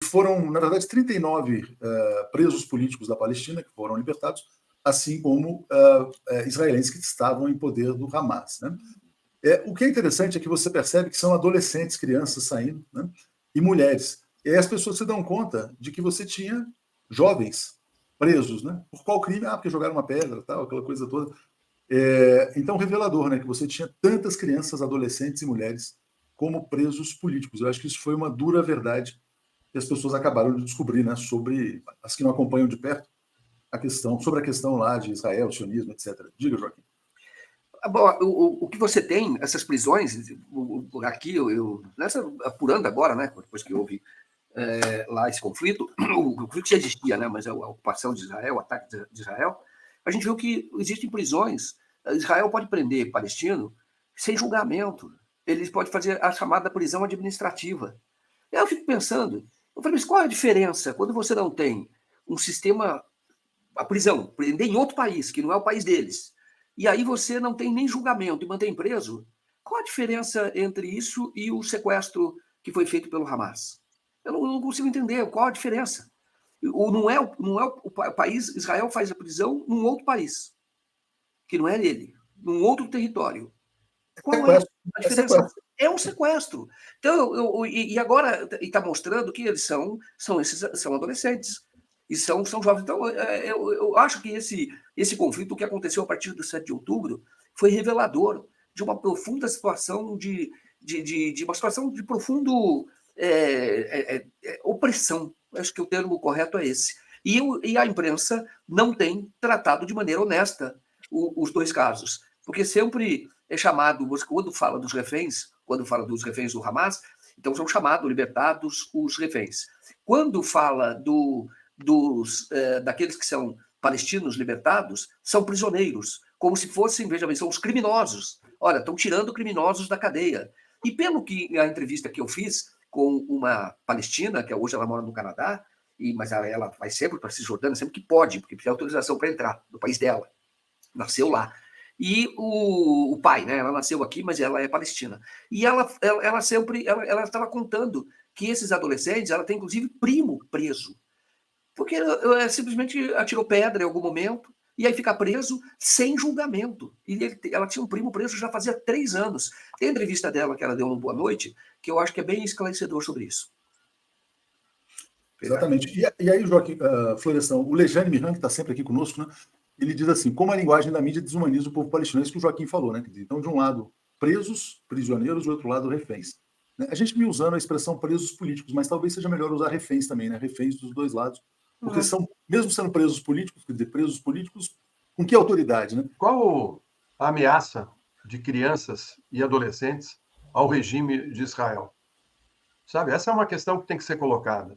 foram, na verdade, 39 presos políticos da Palestina que foram libertados, assim como israelenses que estavam em poder do Hamas, né? O que é interessante é que você percebe que são adolescentes, crianças saindo, né? E mulheres. E aí as pessoas se dão conta de que você tinha jovens presos, né? Por qual crime? Porque jogaram uma pedra, tal, aquela coisa toda. Então, revelador, né? Que você tinha tantas crianças, adolescentes e mulheres como presos políticos. Eu acho que isso foi uma dura verdade que as pessoas acabaram de descobrir, né? Sobre as que não acompanham de perto sobre a questão lá de Israel, sionismo, etc. Diga, Joaquim. Bom, o que você tem, essas prisões, aqui, apurando agora, né, depois que houve lá esse conflito, o conflito já existia, né, mas a ocupação de Israel, o ataque de Israel, a gente viu que existem prisões. Israel pode prender palestino sem julgamento. Eles podem fazer a chamada prisão administrativa. Eu fico pensando, eu falei, mas qual é a diferença quando você não tem um sistema, a prisão, prender em outro país, que não é o país deles, e aí você não tem nem julgamento e mantém preso? Qual a diferença entre isso e o sequestro que foi feito pelo Hamas? Eu não consigo entender qual a diferença. Não é o país, Israel faz a prisão num outro país, que não é dele, num outro território. Qual é a diferença? É um sequestro. Então, e agora está mostrando que eles são adolescentes. E são jovens. Então, eu acho que esse conflito, o que aconteceu a partir do 7 de outubro, foi revelador de uma profunda situação de uma situação de profundo opressão. Acho que o termo correto é esse. E a imprensa não tem tratado de maneira honesta os dois casos. Porque sempre é chamado, quando fala dos reféns do Hamas, então são chamados libertados os reféns. Quando fala daqueles que são palestinos libertados, são prisioneiros, como se fossem, veja bem, são os criminosos. Olha, estão tirando criminosos da cadeia. E pelo que a entrevista que eu fiz com uma palestina, que hoje ela mora no Canadá, mas ela vai sempre para a Cisjordânia, sempre que pode, porque precisa de autorização para entrar no país dela. Nasceu lá. E o pai, né? Ela nasceu aqui, mas ela é palestina. E ela estava contando que esses adolescentes, ela tem inclusive primo preso, porque simplesmente atirou pedra em algum momento e aí fica preso sem julgamento. E ela tinha um primo preso já fazia 3 anos. Tem a entrevista dela que ela deu no Boa Noite, que eu acho que é bem esclarecedor sobre isso. Exatamente. E aí, Joaquim, Florestan, o Lejane Miran, que está sempre aqui conosco, né? Ele diz assim, como a linguagem da mídia desumaniza o povo palestino. É isso que o Joaquim falou, né? Então, de um lado, presos, prisioneiros, do outro lado, reféns. A gente me usando a expressão presos políticos, mas talvez seja melhor usar reféns também, né? Reféns dos dois lados. Porque são, mesmo sendo presos políticos, quer dizer, presos políticos, com que autoridade, né? Qual a ameaça de crianças e adolescentes ao regime de Israel? Sabe, essa é uma questão que tem que ser colocada.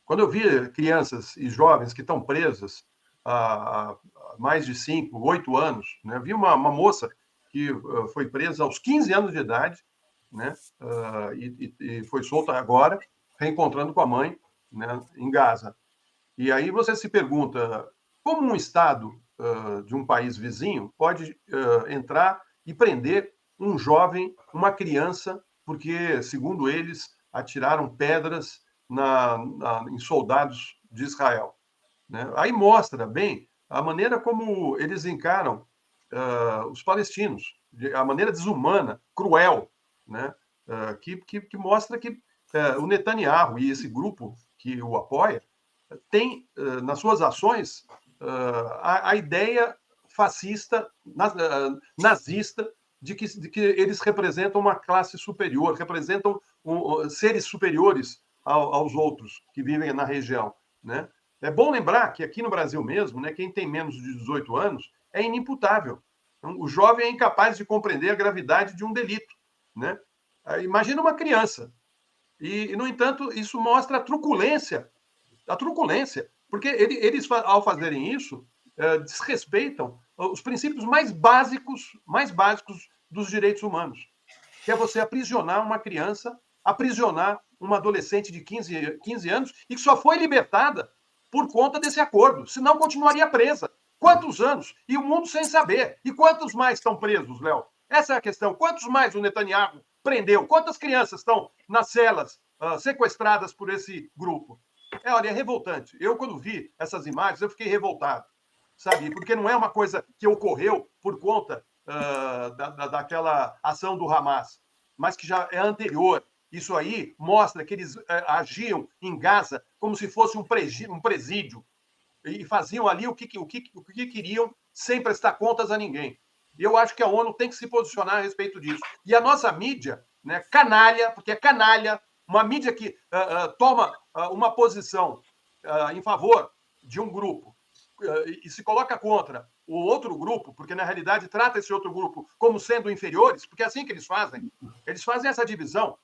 Quando eu vi crianças e jovens que estão presas há mais de 5, 8 anos, né? Vi uma moça que foi presa aos 15 anos de idade, né? E foi solta agora, reencontrando com a mãe, né? Em Gaza. E aí você se pergunta, como um Estado de um país vizinho pode entrar e prender um jovem, uma criança, porque, segundo eles, atiraram pedras em soldados de Israel, né? Aí mostra bem a maneira como eles encaram os palestinos, a maneira desumana, cruel, né? Que mostra que o Netanyahu e esse grupo que o apoia tem nas suas ações a ideia fascista, nazista, de que eles representam uma classe superior, representam seres superiores aos outros que vivem na região, né? É bom lembrar que aqui no Brasil mesmo, né, quem tem menos de 18 anos é inimputável. Então, o jovem é incapaz de compreender a gravidade de um delito, né? Imagina uma criança. E, no entanto, isso mostra a truculência, porque eles ao fazerem isso, desrespeitam os princípios mais básicos dos direitos humanos, que é você aprisionar uma criança, aprisionar uma adolescente de 15 anos e que só foi libertada por conta desse acordo, senão continuaria presa. Quantos anos? E o mundo sem saber. E quantos mais estão presos, Léo? Essa é a questão. Quantos mais o Netanyahu prendeu? Quantas crianças estão nas celas sequestradas por esse grupo. Olha, é revoltante. Eu, quando vi essas imagens, eu fiquei revoltado, sabe? Porque não é uma coisa que ocorreu por conta daquela ação do Hamas, mas que já é anterior. Isso aí mostra que eles agiam em Gaza como se fosse um presídio e faziam ali o que queriam sem prestar contas a ninguém. E eu acho que a ONU tem que se posicionar a respeito disso. E a nossa mídia, né, canalha, porque é canalha, uma mídia que toma uma posição em favor de um grupo e se coloca contra o outro grupo, porque na realidade trata esse outro grupo como sendo inferiores, porque é assim que eles fazem. Eles fazem essa divisão.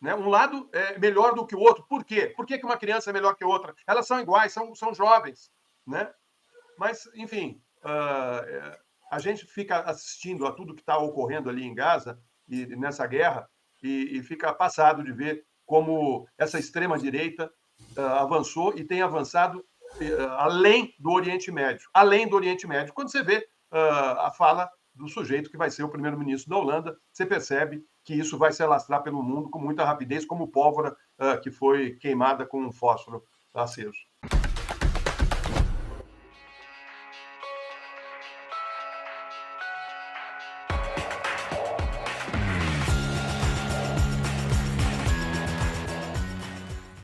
Né? Um lado é melhor do que o outro. Por quê? Por que uma criança é melhor que outra? Elas são iguais, são jovens. Né? Mas, enfim, a gente fica assistindo a tudo que está ocorrendo ali em Gaza e nessa guerra e fica passado de ver como essa extrema-direita avançou e tem avançado além do Oriente Médio. Além do Oriente Médio. Quando você vê a fala do sujeito que vai ser o primeiro-ministro da Holanda, você percebe que isso vai se alastrar pelo mundo com muita rapidez, como pólvora que foi queimada com um fósforo aceso.